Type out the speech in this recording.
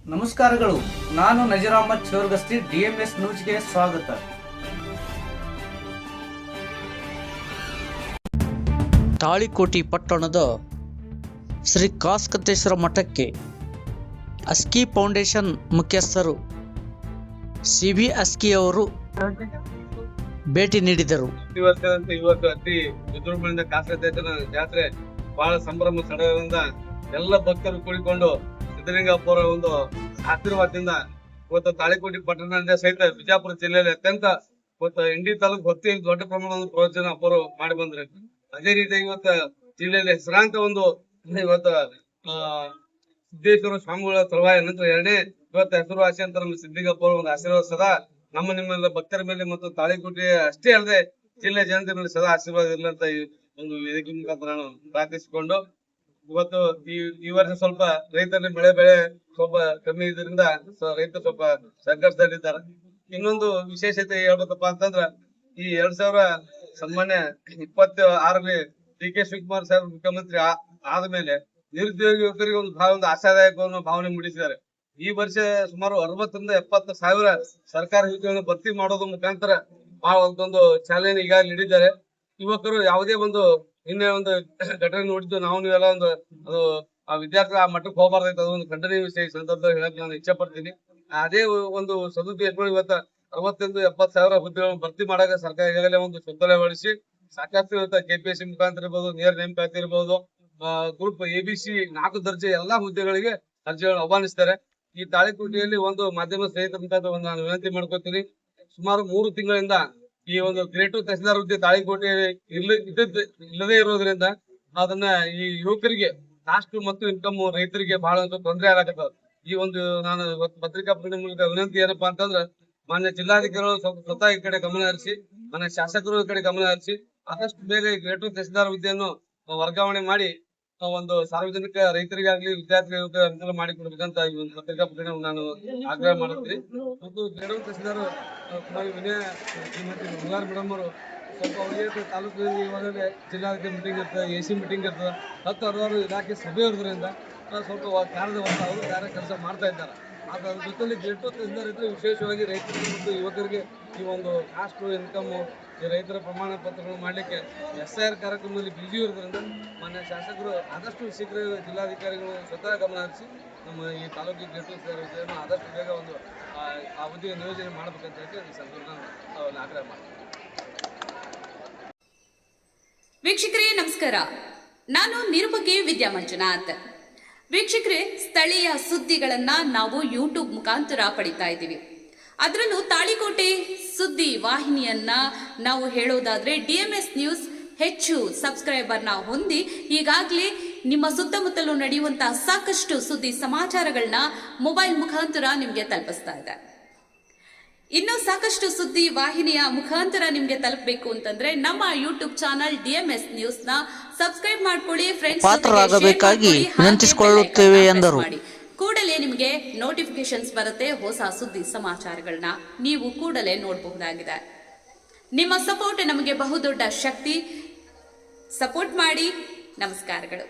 ನಮಸ್ಕಾರಗಳು. ನಾನು ನಜೀರ್ ಅಹಮದ್ ಚೋರ್ಗಸ್ತಿ, DMS ನ್ಯೂಸ್ಗೆ ಸ್ವಾಗತ. ತಾಳಿಕೋಟಿ ಪಟ್ಟಣದ ಶ್ರೀ ಕಾಸ್ಕತೇಶ್ವರ ಮಠಕ್ಕೆ ಅಸ್ಕಿ ಫೌಂಡೇಶನ್ ಮುಖ್ಯಸ್ಥರು CB ಅಸ್ಕಿ ಅವರು ಭೇಟಿ ನೀಡಿದರು. ಇವತ್ತು ಅತಿ ವಿಜೃಂಭಣೆಯಿಂದ ಕಾಸ್ಕತೇಶ್ವರ ಜಾತ್ರೆ ಬಹಳ ಸಂಭ್ರಮ ಸಡಗರದಿಂದ ಎಲ್ಲ ಭಕ್ತರು ಕೂಡಿಕೊಂಡು ಸಿದ್ದಲಿಂಗಪ್ಪರ ಒಂದು ಆಶೀರ್ವಾದದಿಂದ ಇವತ್ತು ತಾಳಿಕೋಟಿ ಪಟ್ಟಣದಿಂದ ಸಹಿತ ಬಿಜಾಪುರ ಜಿಲ್ಲೆಯಲ್ಲಿ ಅತ್ಯಂತ ಇವತ್ತು ಇಂಡಿ ತಾಲೂಕು ಹೊತ್ತಿ ದೊಡ್ಡ ಪ್ರಮಾಣದ ಪ್ರವಚನ ಅಪ್ಪರು ಮಾಡಿ ಬಂದ್ರೆ. ಅದೇ ರೀತಿ ಇವತ್ತು ಜಿಲ್ಲೆಯಲ್ಲಿ ಹೆಸರಾಂತ ಒಂದು ಇವತ್ತು ಸಿದ್ದೇಶ್ವರ ಸ್ವಾಮಿಗಳ ತರುವಾಯ ನಂತರ ಎರಡನೇ ಇವತ್ತು ಹೆಸರುವಾಸಿ ಅಂತ ನಮ್ಮ ಸಿದ್ದಿಗಪ್ಪರ ಒಂದು ಆಶೀರ್ವಾದ ಸದಾ ನಮ್ಮ ನಿಮ್ಮೆಲ್ಲ ಭಕ್ತರ ಮೇಲೆ ಮತ್ತು ತಾಳಿಕೋಟೆ ಅಷ್ಟೇ ಅಲ್ಲದೆ ಜಿಲ್ಲೆ ಜನತೆ ಮೇಲೆ ಸದಾ ಆಶೀರ್ವಾದ ಇರಲಿ ಅಂತ ಒಂದು ವೇದಿಕೆ ಮುಖಾಂತರ ನಾನು ಪ್ರಾರ್ಥಿಸಿಕೊಂಡು ಇವತ್ತು ಈ ವರ್ಷ ಸ್ವಲ್ಪ ರೈತರಲ್ಲಿ ಬೆಳೆ ಸ್ವಲ್ಪ ಕಮ್ಮಿ ಇದರಿಂದ ರೈತರು ಸ್ವಲ್ಪ ಸಂಕಷ್ಟದಲ್ಲಿದ್ದಾರೆ. ಇನ್ನೊಂದು ವಿಶೇಷತೆ ಹೇಳ್ಬೇಕಪ್ಪ ಅಂತಂದ್ರ ಈ 2000 ಸನ್ಮಾನ್ಯ 26ರಲ್ಲಿ DK ಶಿವಕುಮಾರ್ ಸಾಹೇಬ್ ಮುಖ್ಯಮಂತ್ರಿ ಆದ್ಮೇಲೆ ನಿರುದ್ಯೋಗ ಯುವಕರಿಗೆ ಒಂದು ಆಶಾದಾಯಕವನ್ನು ಭಾವನೆ ಮೂಡಿಸಿದ್ದಾರೆ. ಈ ವರ್ಷ ಸುಮಾರು 60 ರಿಂದ 70 ಸಾವಿರ ಸರ್ಕಾರಿ ಹುದ್ದೆಗಳನ್ನು ಭರ್ತಿ ಮಾಡೋದ್ರ ಮುಖಾಂತರ ಒಂದು ಚಾಲನೆ ಈಗಾಗಲೇ ನೀಡಿದ್ದಾರೆ. ಯುವಕರು ಯಾವುದೇ ಒಂದು ನಿನ್ನೆ ಒಂದು ಘಟನೆ ನೋಡಿದ್ದು ನಾವು ನೀವೆಲ್ಲ ಒಂದು ಅದು ಆ ವಿದ್ಯಾರ್ಥಿ ಆ ಮಟ್ಟಕ್ಕೆ ಹೋಗಬಾರ್ದೈತೆ, ಅದೊಂದು ಖಂಡನೀಯ ವಿಷಯ. ಈ ಸಂದರ್ಭದಲ್ಲಿ ಹೇಳಕ್ ನಾನು ಇಚ್ಛೆ ಪಡ್ತೀನಿ. ಅದೇ ಒಂದು ಸದುಪಯೋಗ ಇವತ್ತು 60 ರಿಂದ 70 ಸಾವಿರ ಹುದ್ದೆಗಳನ್ನು ಭರ್ತಿ ಮಾಡಾಕ ಸರ್ಕಾರ ಈಗಾಗಲೇ ಒಂದು ಸುತ್ತೋಲೆಗೊಳಿಸಿ ಸಾಕಷ್ಟು ಇವತ್ತು KPSC ಮುಖಾಂತರ ಇರ್ಬೋದು, ನೇರ ನೇಮಕಾತಿ ಇರ್ಬೋದು, ಗ್ರೂಪ್ ABC 4 ದರ್ಜೆ ಎಲ್ಲಾ ಹುದ್ದೆಗಳಿಗೆ ಅರ್ಜಿಗಳನ್ನು ಆಹ್ವಾನಿಸ್ತಾರೆ. ಈ ತಾಳಿಕೋಟೆಯಲ್ಲಿ ಒಂದು ಮಾಧ್ಯಮ ಸ್ನೇಹಿತರ ಮುಖಾಂತರ ನಾನು ವಿನಂತಿ ಮಾಡ್ಕೊತೀನಿ. ಸುಮಾರು 3 ತಿಂಗಳಿಂದ ಈ ಒಂದು ಗ್ರೇಟ್ ತಹಸೀಲ್ದಾರ್ ಹುದ್ದೆ ತಾಳಿಕೋಟೆ ಇಲ್ಲದೇ ಇರೋದ್ರಿಂದ ಅದನ್ನ ಈ ಯುವಕರಿಗೆ ಕಾಸ್ಟ್ ಮತ್ತು ಇನ್ಕಮ್ ರೈತರಿಗೆ ಬಹಳ ತೊಂದರೆ ಆಗತ್ತದ. ಈ ಒಂದು ನಾನು ಪತ್ರಿಕಾ ಪ್ರಕಟಣೆ ಮೂಲಕ ವಿನಂತಿ ಏನಪ್ಪಾ ಅಂತಂದ್ರ ಮಾನ್ಯ ಜಿಲ್ಲಾಧಿಕಾರಿಗಳು ಸ್ವತಃ ಈ ಕಡೆ ಗಮನ ಹರಿಸಿ, ಮಾನ್ಯ ಶಾಸಕರು ಈ ಕಡೆ ಗಮನ ಹರಿಸಿ ಆದಷ್ಟು ಬೇಗ ಈ ಗ್ರೇಟ್ ತಹಸೀಲ್ದಾರ್ ಹುದ್ದೆಯನ್ನು ವರ್ಗಾವಣೆ ಮಾಡಿ ಒಂದು ಸಾರ್ವಜನಿಕ ರೈತರಿಗಾಗ್ಲಿ ವಿದ್ಯಾರ್ಥಿಗಳಿಗೆ ಅನುಕೂಲ ಮಾಡಿಕೊಡ್ಬೇಕಂತ ಈ ಒಂದು ಪತ್ರಿಕಾ ಪ್ರಕಟಣೆ ನಾನು ಆಗ್ರಹ ಮಾಡುತ್ತೀನಿ. ಮತ್ತು ಗ್ರೇಟ್ ತಹಸೀಲ್ದಾರ್ ವಿನಯ ಶ್ರೀಮತಿ ಮಂಗಳಾರ ಮೇಡಮ್ ಅವರು ಸ್ವಲ್ಪ ಅವರಿಗೆ ತಾಲೂಕಿನಲ್ಲಿ ಇವಾಗಲೇ ಜಿಲ್ಲಾಧಿಕಾರಿ ಮೀಟಿಂಗ್ ಇರ್ತದೆ, AC ಮೀಟಿಂಗ್ ಇರ್ತದೆ, 10-16 ಇಲಾಖೆ ಸಭೆ ಇರೋದ್ರಿಂದ ಸ್ವಲ್ಪ ಕಾರ್ಯದ ಅವರು ಕಾರ್ಯ ಕೆಲಸ ಮಾಡ್ತಾ ಇದ್ದಾರೆ. ಅದ್ರ ಜೊತೆಲಿ ಗ್ರೇಟ್ ತಹಸೀಲ್ದಾರ್ ಇದ್ರೆ ವಿಶೇಷವಾಗಿ ರೈತರಿಗೆ ಮತ್ತು ಯುವಕರಿಗೆ ಈ ಒಂದು ಕಾಸ್ಟ್ ಇನ್ಕಮ್ ಈ ರೈತರ ಪ್ರಮಾಣ ಪತ್ರಗಳು ಮಾಡ್ಲಿಕ್ಕೆ SIR ಕಾರ್ಯಕ್ರಮದಲ್ಲಿ ಬಿಜಿ ಇರೋದ್ರಿಂದ ಮಾನ್ಯ ಶಾಸಕರು ಆದಷ್ಟು ಶೀಘ್ರ ಜಿಲ್ಲಾಧಿಕಾರಿಗಳು ಸ್ವತಃ ಗಮನ ಹರಿಸಿ ನಮ್ಮ ಈ ತಾಲೂಕಿಗೆ ಗ್ರೇಟ್ ತಹಸೀಲ್ದಾರ್ ಆದಷ್ಟು ಬೇಗ ಒಂದು ಅವಧಿಯ ನಿಯೋಜನೆ ಮಾಡ್ಬೇಕಂತ ಹೇಳಿ ಈ ಸಂದರ್ಭದಲ್ಲಿ ಆಗ್ರಹ ಮಾಡ್ತೀನಿ. ವೀಕ್ಷಕರೇ ನಮಸ್ಕಾರ, ನಾನು ನಿರುಪಗೆ ವಿದ್ಯಾ ಮಂಜುನಾಥ್. ವೀಕ್ಷಕರೇ, ಸ್ಥಳೀಯ ಸುದ್ದಿಗಳನ್ನ ನಾವು ಯೂಟ್ಯೂಬ್ ಮುಖಾಂತರ ಪಡಿತಾ ಇದ್ದೀವಿ. ಅದರಲ್ಲೂ ತಾಳಿಕೋಟೆ ಸುದ್ದಿ ವಾಹಿನಿಯನ್ನ ನಾವು ಹೇಳೋದಾದ್ರೆ DMS ನ್ಯೂಸ್ ಹೆಚ್ಚು ಸಬ್ಸ್ಕ್ರೈಬರ್ನ ಹೊಂದಿ ಈಗಾಗಲೇ ನಿಮ್ಮ ಸುತ್ತಮುತ್ತಲೂ ನಡೆಯುವಂತಹ ಸಾಕಷ್ಟು ಸುದ್ದಿ ಸಮಾಚಾರಗಳನ್ನ ಮೊಬೈಲ್ ಮುಖಾಂತರ ನಿಮಗೆ ತಲುಪಿಸ್ತಾ ಇದೆ. ಇನ್ನೂ ಸಾಕಷ್ಟು ಸುದ್ದಿ ವಾಹಿನಿಯ ಮುಖಾಂತರ ನಿಮ್ಗೆ ತಲುಪಬೇಕು ಅಂತಂದ್ರೆ ನಮ್ಮ ಯೂಟ್ಯೂಬ್ ಚಾನಲ್ DMS ನ್ಯೂಸ್ ನ ಸಬ್ಸ್ಕ್ರೈಬ್ ಮಾಡ್ಕೊಳ್ಳಿ, ಫ್ರೆಂಡ್ಸ್ ಪಾತ್ರರಾಗಬೇಕಾಗಿ ವಿನಂತಿಸಿಕೊಳ್ಳುತ್ತೇವೆ ಎಂದರು. ಕೂಡಲೇ ನಿಮಗೆ ನೋಟಿಫಿಕೇಶನ್ಸ್ ಬರುತ್ತೆ, ಹೊಸ ಸುದ್ದಿ ಸಮಾಚಾರಗಳನ್ನ ನೀವು ಕೂಡಲೇ ನೋಡಬಹುದಾಗಿದೆ. ನಿಮ್ಮ ಸಪೋರ್ಟ್ ನಮಗೆ ಬಹುದೊಡ್ಡ ಶಕ್ತಿ. ಸಪೋರ್ಟ್ ಮಾಡಿ. ನಮಸ್ಕಾರಗಳು.